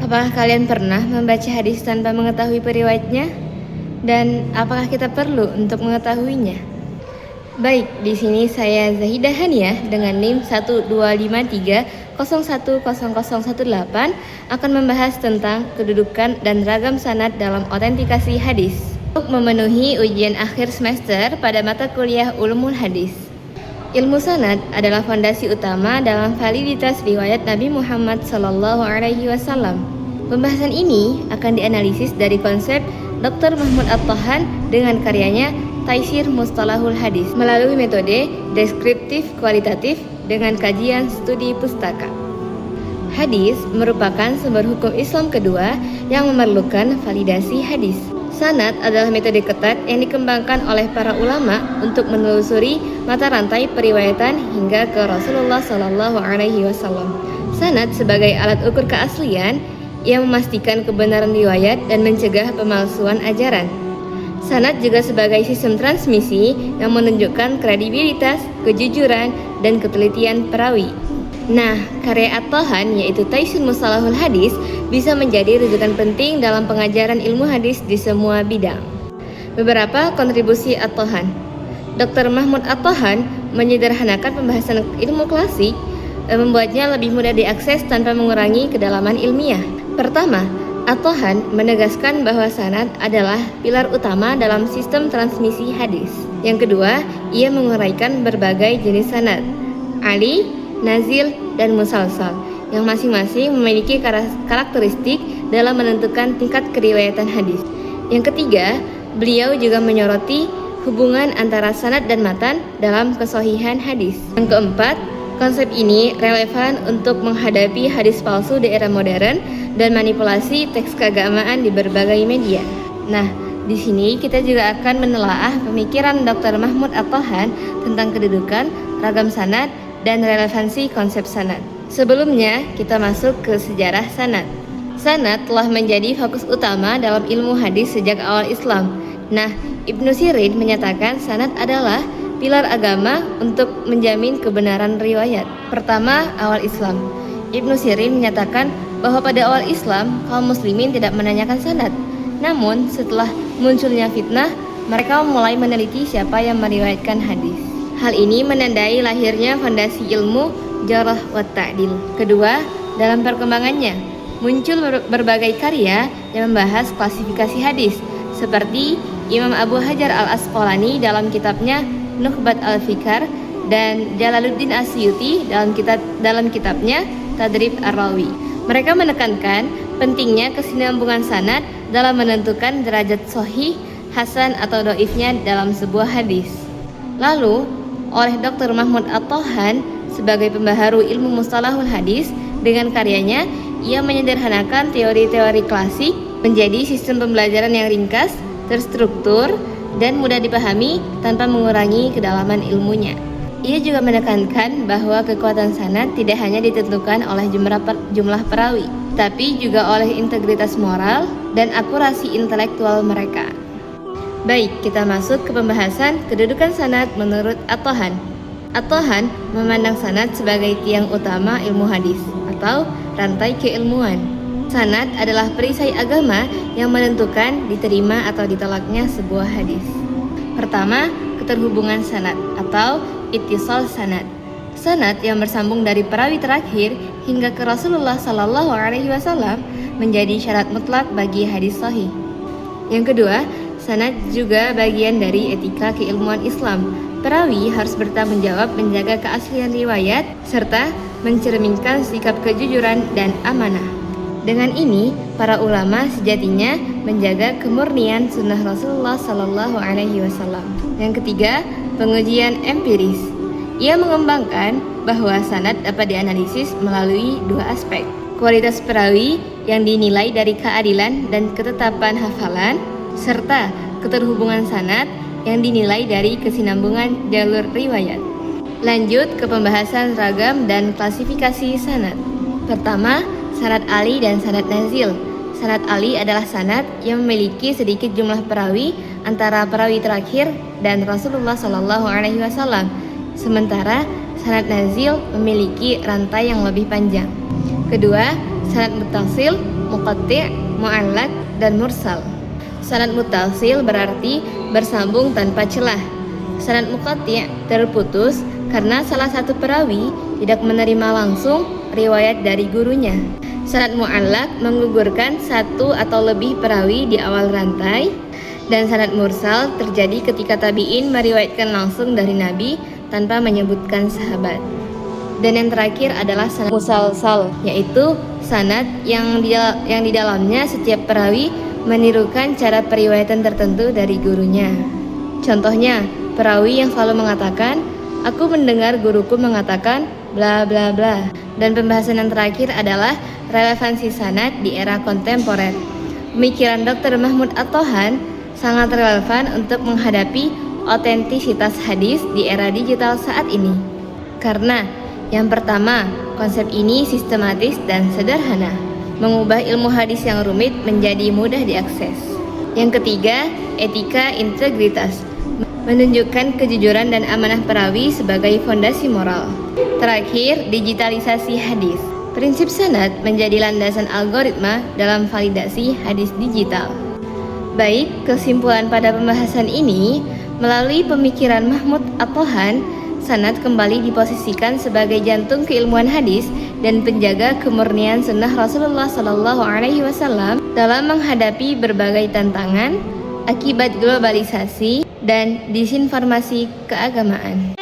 Apakah kalian pernah membaca hadis tanpa mengetahui periwayatnya? Dan apakah kita perlu untuk mengetahuinya? Baik, di sini saya Zahidah Haniah dengan NIM 12530100018 akan membahas tentang kedudukan dan ragam sanad dalam autentikasi hadis untuk memenuhi ujian akhir semester pada mata kuliah Ulumul Hadis. Ilmu sanad adalah fondasi utama dalam validitas riwayat Nabi Muhammad SAW. Pembahasan ini akan dianalisis dari konsep Dr. Mahmud At-Tahan dengan karyanya Taisir Mustalahul Hadis melalui metode deskriptif kualitatif dengan kajian studi pustaka. Hadis merupakan sumber hukum Islam kedua yang memerlukan validasi hadis. Sanad adalah metode ketat yang dikembangkan oleh para ulama untuk menelusuri mata rantai periwayatan hingga ke Rasulullah SAW. Sanad sebagai alat ukur keaslian yang memastikan kebenaran riwayat dan mencegah pemalsuan ajaran. Sanad juga sebagai sistem transmisi yang menunjukkan kredibilitas, kejujuran, dan ketelitian perawi. Nah, karya At-Tahan yaitu Taisir Mustalahul Hadis bisa menjadi rujukan penting dalam pengajaran ilmu hadis di semua bidang. Beberapa kontribusi At-Tahan. Dr. Mahmud At-Tahan menyederhanakan pembahasan ilmu klasik, membuatnya lebih mudah diakses tanpa mengurangi kedalaman ilmiah. Pertama, At-Tahan menegaskan bahwa sanad adalah pilar utama dalam sistem transmisi hadis. Yang kedua, ia menguraikan berbagai jenis sanad, ali, nazil, dan musalsal, yang masing-masing memiliki karakteristik dalam menentukan tingkat keriwayatan hadis. Yang ketiga, beliau juga menyoroti hubungan antara sanad dan matan dalam kesohihan hadis. Yang keempat, konsep ini relevan untuk menghadapi hadis palsu di era modern dan manipulasi teks keagamaan di berbagai media. Nah, di sini kita juga akan menelaah pemikiran Dr. Mahmud At-Tahan tentang kedudukan, ragam sanad, dan relevansi konsep sanad. Sebelumnya, kita masuk ke sejarah sanad. Sanad telah menjadi fokus utama dalam ilmu hadis sejak awal Islam. Nah, Ibnu Sirin menyatakan sanad adalah pilar agama untuk menjamin kebenaran riwayat. Pertama, awal Islam. Ibnu Sirin menyatakan bahwa pada awal Islam, kaum muslimin tidak menanyakan sanad. Namun, setelah munculnya fitnah, mereka mulai meneliti siapa yang meriwayatkan hadis. Hal ini menandai lahirnya fondasi ilmu jarah wa ta'dil. Kedua, dalam perkembangannya, muncul berbagai karya yang membahas klasifikasi hadis, seperti Imam Abu Hajar Al-Asqalani dalam kitabnya Nukhbat Al-Fikar dan Jalaluddin Asyuti dalam kitabnya Tadrib Ar-Rawi. Mereka menekankan pentingnya kesinambungan sanad dalam menentukan derajat sahih, hasan atau dhaifnya dalam sebuah hadis. Lalu, oleh Dr. Mahmud At-Tahan sebagai pembaharu ilmu mustalahul hadis, dengan karyanya ia menyederhanakan teori-teori klasik menjadi sistem pembelajaran yang ringkas, terstruktur, dan mudah dipahami tanpa mengurangi kedalaman ilmunya. Ia juga menekankan bahwa kekuatan sanad tidak hanya ditentukan oleh jumlah perawi, tapi juga oleh integritas moral dan akurasi intelektual mereka. Baik, kita masuk ke pembahasan kedudukan sanad menurut At-Tahan. At-Tahan memandang sanad sebagai tiang utama ilmu hadis atau rantai keilmuan. Sanad adalah perisai agama yang menentukan diterima atau ditolaknya sebuah hadis. Pertama, keterhubungan sanad atau ittisal sanad. Sanad yang bersambung dari perawi terakhir hingga ke Rasulullah SAW menjadi syarat mutlak bagi hadis sahih. Yang kedua, sanad juga bagian dari etika keilmuan Islam. Perawi harus bertanggung jawab menjaga keaslian riwayat serta mencerminkan sikap kejujuran dan amanah. Dengan ini, para ulama sejatinya menjaga kemurnian sunnah Rasulullah SAW. Yang ketiga, pengujian empiris. Ia mengembangkan bahwa sanad dapat dianalisis melalui dua aspek: kualitas perawi yang dinilai dari keadilan dan ketetapan hafalan, serta keterhubungan sanad yang dinilai dari kesinambungan jalur riwayat. Lanjut ke pembahasan ragam dan klasifikasi sanad. Pertama, sanad ali dan sanad nazil. Sanad ali adalah sanad yang memiliki sedikit jumlah perawi antara perawi terakhir dan Rasulullah SAW. Sementara sanad nazil memiliki rantai yang lebih panjang. Kedua, sanad muttasil muqatti', mu'allaq, dan mursal. Sanad muttasil berarti bersambung tanpa celah. Sanad muqatti' terputus karena salah satu perawi tidak menerima langsung riwayat dari gurunya. Sanad mu'allaq menggugurkan satu atau lebih perawi di awal rantai, dan sanad mursal terjadi ketika tabi'in meriwayatkan langsung dari Nabi tanpa menyebutkan sahabat. Dan yang terakhir adalah sanad musalsal, yaitu sanad yang di dalamnya setiap perawi menirukan cara periwayatan tertentu dari gurunya. Contohnya, perawi yang selalu mengatakan, "Aku mendengar guruku mengatakan bla bla bla." Dan pembahasan yang terakhir adalah relevansi sanad di era kontemporer. Pemikiran Dr. Mahmud At-Tohan sangat relevan untuk menghadapi otentisitas hadis di era digital saat ini. Karena yang pertama, konsep ini sistematis dan sederhana, mengubah ilmu hadis yang rumit menjadi mudah diakses. Yang ketiga, etika integritas, menunjukkan kejujuran dan amanah perawi sebagai fondasi moral. Terakhir, digitalisasi hadis. Prinsip sanad menjadi landasan algoritma dalam validasi hadis digital. Baik, kesimpulan pada pembahasan ini, melalui pemikiran Mahmud At-Tohan, sanad kembali diposisikan sebagai jantung keilmuan hadis dan penjaga kemurnian sunnah Rasulullah SAW dalam menghadapi berbagai tantangan akibat globalisasi dan disinformasi keagamaan.